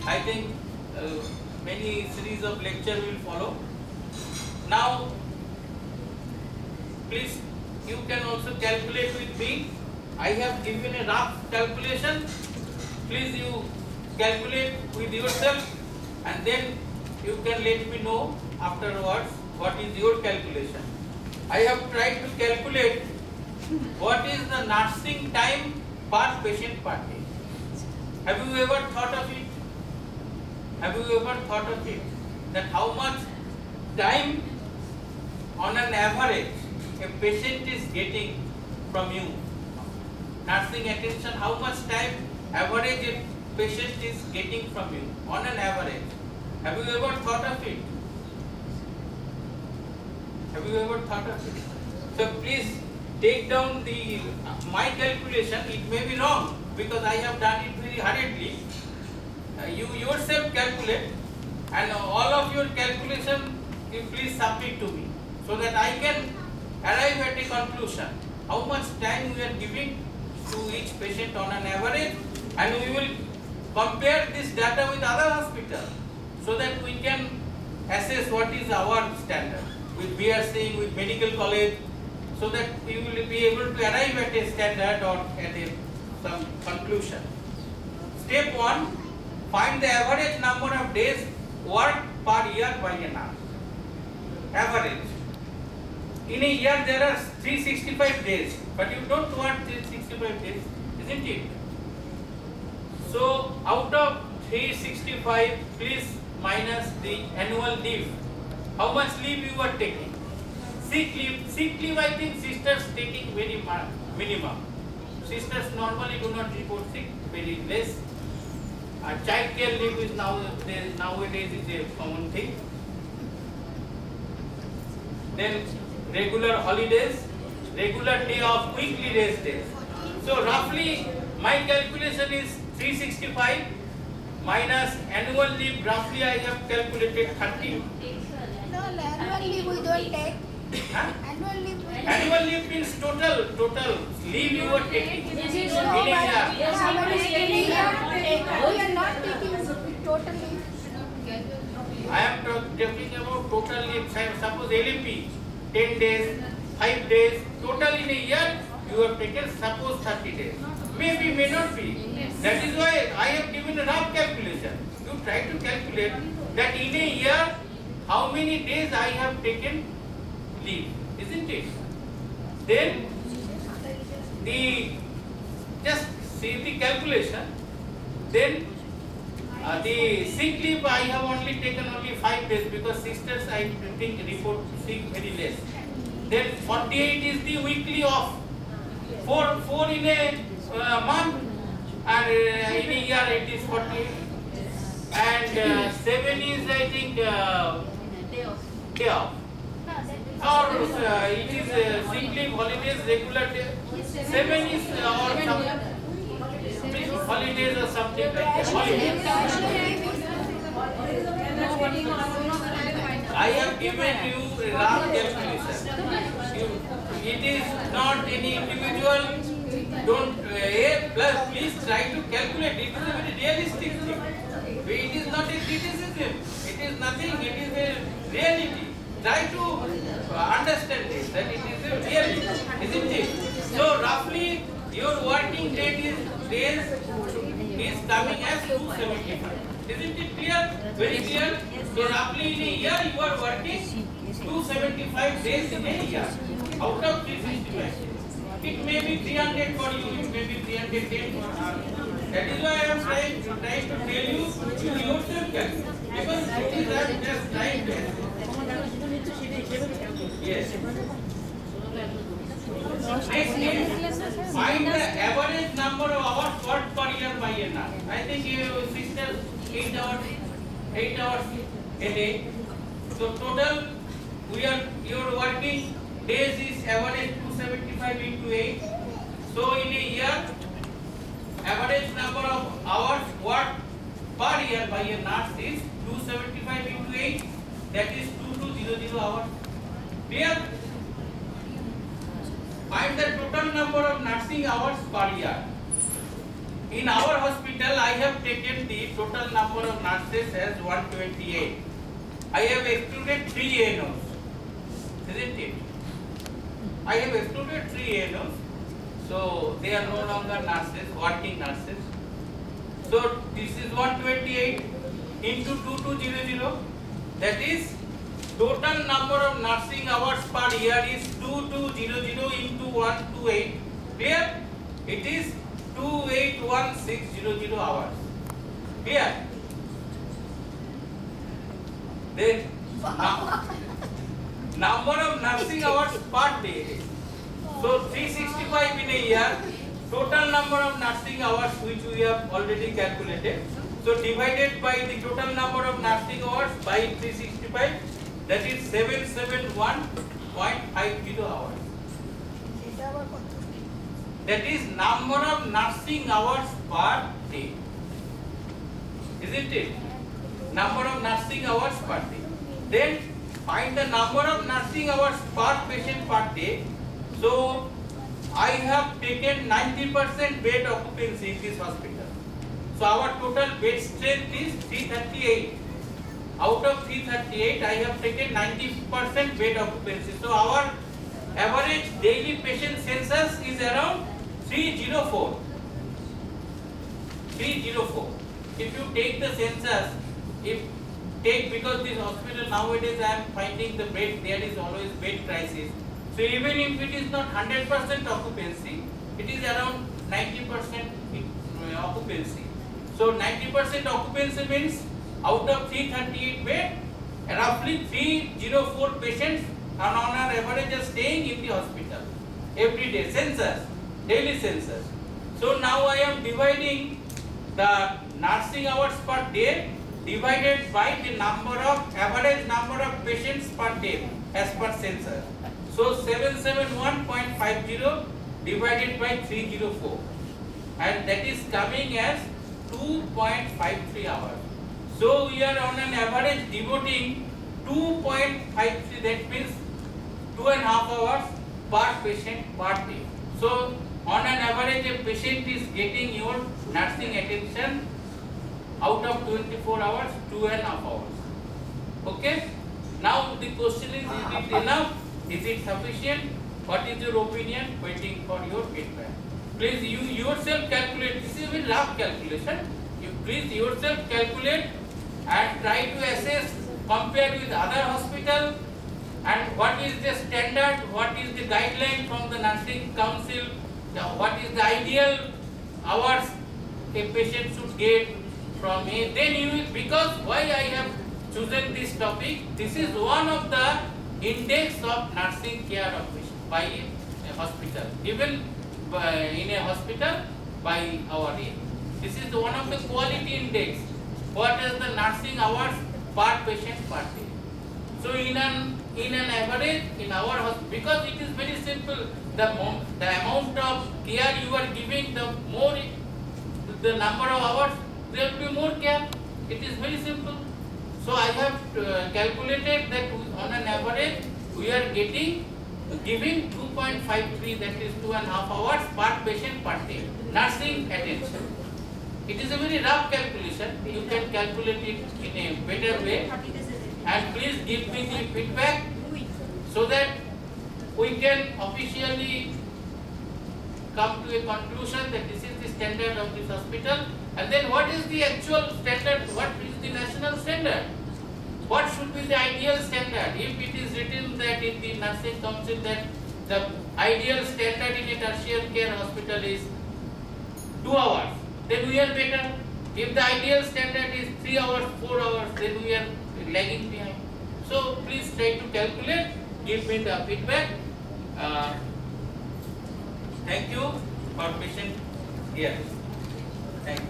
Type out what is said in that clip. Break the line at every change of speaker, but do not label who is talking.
I think many series of lecture will follow. Now, please, you can also calculate with me. I have given a rough calculation. Please, you calculate with yourself, and then you can let me know afterwards what is your calculation. I have tried to calculate what is the nursing time per patient per day. Have you ever thought of it? Have you ever thought of it? That how much time on an average a patient is getting from you? Nursing attention, how much time average a patient is getting from you on an average? Have you ever thought of it? Have you ever thought of it? So please take down the my calculation. It may be wrong because I have done it very hurriedly. You yourself calculate, and all of your calculation you please submit to me so that I can arrive at a conclusion. How much time we are giving to each patient on an average, and we will compare this data with other hospitals so that we can assess what is our standard with BRC, with medical college, so that we will be able to arrive at a standard or at some conclusion. Step 1, find the average number of days worked per year by a nurse. Average. In a year there are 365 days, but you don't want 365 days, isn't it? So out of 365, please minus the annual leave. How much leave you are taking? Sick leave I think sisters taking very minimum. Sisters normally do not report sick, very less. Child care leave is nowadays is a common thing. Then regular holidays, regular day off, weekly rest days. So roughly my calculation is 365 minus annual leave. Roughly I have calculated 30.
No, annual leave we don't take.
Huh?
Annual leave.
Annual leave means total leave you are taking in a year.
We are not taking total leave.
I am talking about total leave. Suppose LAP 10 days, 5 days, total in a year you have taken suppose 30 days. Maybe, may not be. That is why I have given a rough calculation. You try to calculate that in a year how many days I have taken leave, isn't it? Then just see the calculation. Then the sick leave I have only taken only 5 days because sisters I think report sick very less. Then 48 is the weekly off. 4 in a month, and in a year it is 48. And 7 is I think day off. Or it is sick leave, holidays, regular day. 7 is or some holidays or something like that. Holidays. I have given you a rough calculation. It is not any individual. Don't plus please try to calculate. It is a very realistic thing. It is not a criticism. It is nothing. It is a reality. Try to understand this, that it is a reality, isn't it? So roughly your working days is coming as 275. Isn't it clear? Very clear. So roughly in a year you are working 275 days in a year out of 365. It may be 300 for you, it may be 310 for her. That is why I am trying to tell you yourself calculate. Because it is just trying to. Yes. Next is find the average number of hours worked per year by a nurse. I think you sisters 8 hours a day. So total your working days is average 275 into 8. So in a year, average number of hours worked per year by a nurse is 275 into 8. That is 2200 hours. Clear? Find the total number of nursing hours per year. in our hospital I have taken the total number of nurses as 128. I have excluded 3 ANOs, isn't it? I have excluded 3 ANOs, so they are no longer nurses, working nurses. So this is 128 into 2200, that is total number of nursing hours per year is 2200 into 128. Clear? It is 281600 hours. Clear? Then number of nursing hours per day. So 365 in a year. Total number of nursing hours which we have already calculated. So divided by the total number of nursing hours by 365, that is 771.50 hours. That is number of nursing hours per day. Isn't it? Number of nursing hours per day. Then find the number of nursing hours per patient per day. So I have taken 90% bed occupancy in this hospital. So our total bed strength is 338. Out of 338, I have taken 90% bed occupancy. So our average daily patient census is around 304. 304. If you take the census, because this hospital nowadays I am finding the bed, there is always bed crisis. So even if it is not 100% occupancy, it is around 90% occupancy. So 90% occupancy means out of 338 bed, roughly 304 patients are on our average are staying in the hospital every day. Census, daily census. So now I am dividing the nursing hours per day divided by the average number of patients per day as per census. So 771.50 divided by 304, and that is coming as 2.53 hours. So we are on an average devoting 2.53, that means 2.5 hours per patient per day. So on an average a patient is getting your nursing attention out of 24 hours, 2.5 hours. Okay? Now the question is it enough? Is it sufficient? What is your opinion? Waiting for your feedback. Please you yourself calculate. This is a very rough calculation. You please yourself calculate and try to assess, compare with other hospital, and what is the standard, what is the guideline from the nursing council, what is the ideal hours a patient should get from a. Then you will, because why I have chosen this topic, this is one of the index of nursing care of patient by a hospital, even in a hospital by our aid. This is one of the quality index. What is the nursing hours per patient per day? So in an average in our hospital, because it is very simple, the amount of care you are giving, the more the number of hours, there will be more care. It is very simple. So I have calculated that on an average we are giving 2.53, that is 2.5 hours per patient per day nursing attention. It is a very rough calculation. You can calculate it in a better way, and please give me the feedback so that we can officially come to a conclusion that this is the standard of this hospital. And then what is the actual standard? What is the national standard? What should be the ideal standard? If it is written that in the nursing council that the ideal standard in a tertiary care hospital is 2 hours, then we are better. If the ideal standard is 3 hours, 4 hours, then we are lagging behind. So please try to calculate, give me the feedback. Thank you for patient here. Thank you.